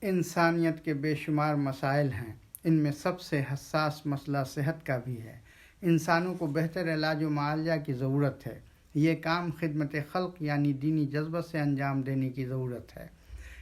انسانیت کے بے شمار مسائل ہیں، ان میں سب سے حساس مسئلہ صحت کا بھی ہے۔ انسانوں کو بہتر علاج و معالجہ کی ضرورت ہے۔ یہ کام خدمت خلق یعنی دینی جذبہ سے انجام دینے کی ضرورت ہے۔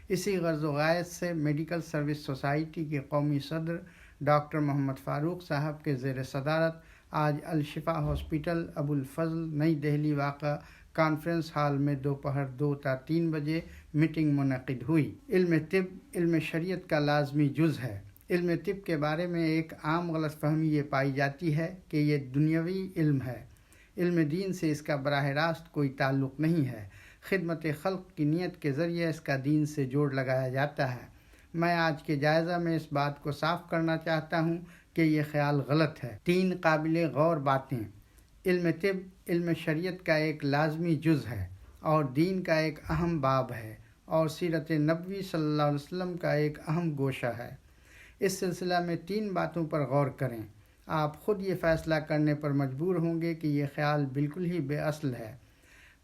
اسی غرض و غایت سے میڈیکل سروس سوسائٹی کے قومی صدر ڈاکٹر محمد فاروق صاحب کے زیر صدارت آج الشفا ہاسپٹل ابو الفضل نئی دہلی واقع کانفرنس ہال میں دوپہر 2 تا 3 بجے میٹنگ منعقد ہوئی۔ علم طب علم شریعت کا لازمی جز ہے۔ علم طب کے بارے میں ایک عام غلط فہمی یہ پائی جاتی ہے کہ یہ دنیاوی علم ہے۔ علم دین سے اس کا براہ راست کوئی تعلق نہیں ہے۔ خدمت خلق کی نیت کے ذریعے اس کا دین سے جوڑ لگایا جاتا ہے۔ میں آج کے جائزہ میں اس بات کو صاف کرنا چاہتا ہوں کہ یہ خیال غلط ہے۔ 3 قابل غور باتیں: علم طب علم شریعت کا ایک لازمی جز ہے اور دین کا ایک اہم باب ہے اور سیرت نبوی صلی اللہ علیہ وسلم کا ایک اہم گوشہ ہے۔ اس سلسلہ میں 3 باتوں پر غور کریں۔ آپ خود یہ فیصلہ کرنے پر مجبور ہوں گے کہ یہ خیال بالکل ہی بے اصل ہے۔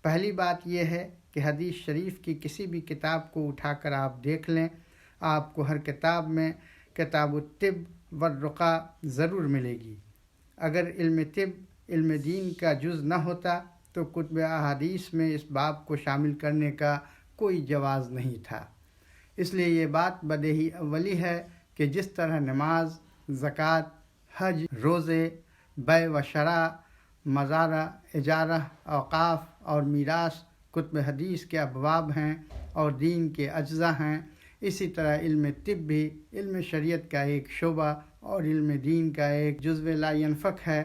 پہلی بات یہ ہے کہ حدیث شریف کی کسی بھی کتاب کو اٹھا کر آپ دیکھ لیں، آپ کو ہر کتاب میں کتاب الطب والرقیٰ ضرور ملے گی۔ اگر علم طب علم دین کا جز نہ ہوتا تو کتب احادیث میں اس باب کو شامل کرنے کا کوئی جواز نہیں تھا۔ اس لیے یہ بات بدیہی اولی ہے کہ جس طرح نماز، زکوٰۃ، حج، روزے، بیع و شراء، مزارع، اجارہ، اوقاف اور میراث کتب حدیث کے ابواب ہیں اور دین کے اجزاء ہیں، اسی طرح علم طب بھی علم شریعت کا ایک شعبہ اور علم دین کا ایک جزو لا ینفک ہے۔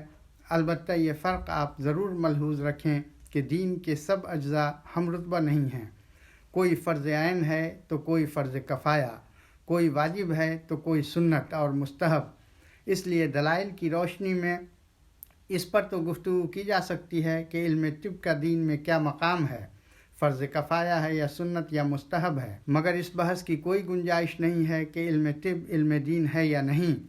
البتہ یہ فرق آپ ضرور ملحوظ رکھیں کہ دین کے سب اجزاء ہم رتبہ نہیں ہیں۔ کوئی فرض عین ہے تو کوئی فرض کفایہ، کوئی واجب ہے تو کوئی سنت اور مستحب۔ اس لیے دلائل کی روشنی میں اس پر تو گفتگو کی جا سکتی ہے کہ علم طب کا دین میں کیا مقام ہے، فرض کفایہ ہے یا سنت یا مستحب ہے، مگر اس بحث کی کوئی گنجائش نہیں ہے کہ علم طب علم دین ہے یا نہیں۔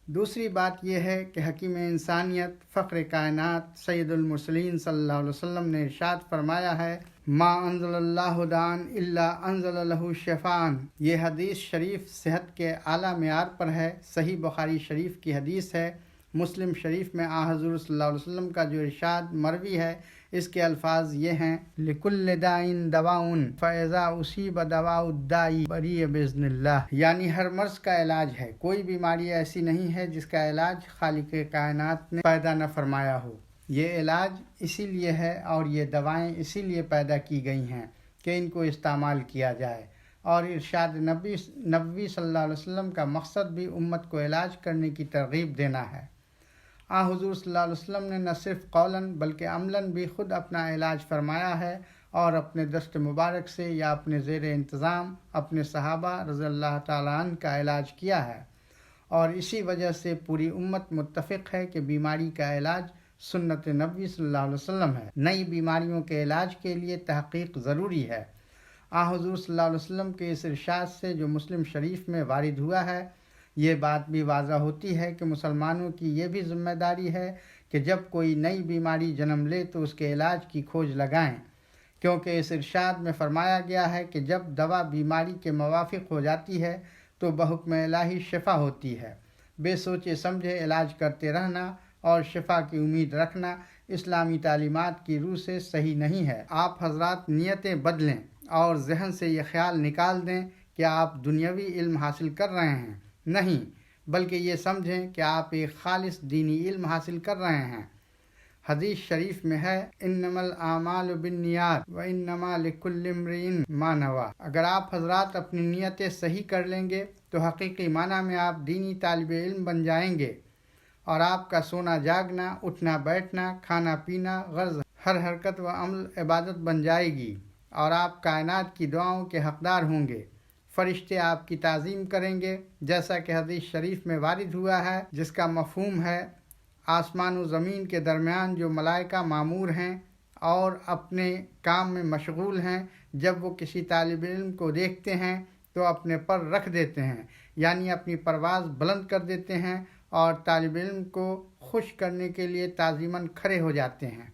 دوسری بات یہ ہے کہ حکیم انسانیت فخر کائنات سید المرسلین صلی اللہ علیہ وسلم نے ارشاد فرمایا ہے: ما انزل اللہ دان الا انزل لہ شفاء۔ یہ حدیث شریف صحت کے اعلیٰ معیار پر ہے۔ صحیح بخاری شریف کی حدیث ہے۔ مسلم شریف میں حضور صلی اللہ علیہ وسلم کا جو ارشاد مروی ہے، اس کے الفاظ یہ ہیں: لِكُلِّ دَاءٍ دَوَاءٌ فَإِذَا أُصِيبَ دَوَاءُ الدَّاءِ بَرِئَ بِإِذْنِ اللَّهِ۔ یعنی ہر مرض کا علاج ہے، کوئی بیماری ایسی نہیں ہے جس کا علاج خالق کائنات نے پیدا نہ فرمایا ہو۔ یہ علاج اسی لیے ہے اور یہ دوائیں اسی لیے پیدا کی گئی ہیں کہ ان کو استعمال کیا جائے، اور ارشاد نبوی صلی اللہ علیہ وسلم کا مقصد بھی امت کو علاج کرنے کی ترغیب دینا ہے۔ حضور صلی اللہ علیہ وسلم نے نہ صرف قولاً بلکہ عملاً بھی خود اپنا علاج فرمایا ہے اور اپنے دست مبارک سے یا اپنے زیر انتظام اپنے صحابہ رضی اللہ تعالیٰ عنہ کا علاج کیا ہے، اور اسی وجہ سے پوری امت متفق ہے کہ بیماری کا علاج سنت نبوی صلی اللہ علیہ وسلم ہے۔ نئی بیماریوں کے علاج کے لیے تحقیق ضروری ہے۔ حضور صلی اللہ علیہ وسلم کے اس ارشاد سے جو مسلم شریف میں وارد ہوا ہے، یہ بات بھی واضح ہوتی ہے کہ مسلمانوں کی یہ بھی ذمہ داری ہے کہ جب کوئی نئی بیماری جنم لے تو اس کے علاج کی کھوج لگائیں، کیونکہ اس ارشاد میں فرمایا گیا ہے کہ جب دوا بیماری کے موافق ہو جاتی ہے تو بحکم الہی شفا ہوتی ہے۔ بے سوچے سمجھے علاج کرتے رہنا اور شفا کی امید رکھنا اسلامی تعلیمات کی روح سے صحیح نہیں ہے۔ آپ حضرات نیتیں بدلیں اور ذہن سے یہ خیال نکال دیں کہ آپ دنیاوی علم حاصل کر رہے ہیں، نہیں، بلکہ یہ سمجھیں کہ آپ ایک خالص دینی علم حاصل کر رہے ہیں۔ حدیث شریف میں ہے: انما الاعمال بالنیات وانما لکل امرئ ما نوی۔ اگر آپ حضرات اپنی نیتیں صحیح کر لیں گے تو حقیقی معنی میں آپ دینی طالب علم بن جائیں گے، اور آپ کا سونا جاگنا، اٹھنا بیٹھنا، کھانا پینا، غرض ہر حرکت و عمل عبادت بن جائے گی، اور آپ کائنات کی دعاؤں کے حقدار ہوں گے۔ فرشتے آپ کی تعظیم کریں گے، جیسا کہ حدیث شریف میں وارد ہوا ہے، جس کا مفہوم ہے: آسمان و زمین کے درمیان جو ملائکہ مامور ہیں اور اپنے کام میں مشغول ہیں، جب وہ کسی طالب علم کو دیکھتے ہیں تو اپنے پر رکھ دیتے ہیں، یعنی اپنی پرواز بلند کر دیتے ہیں اور طالب علم کو خوش کرنے کے لیے تعظیماً کھڑے ہو جاتے ہیں۔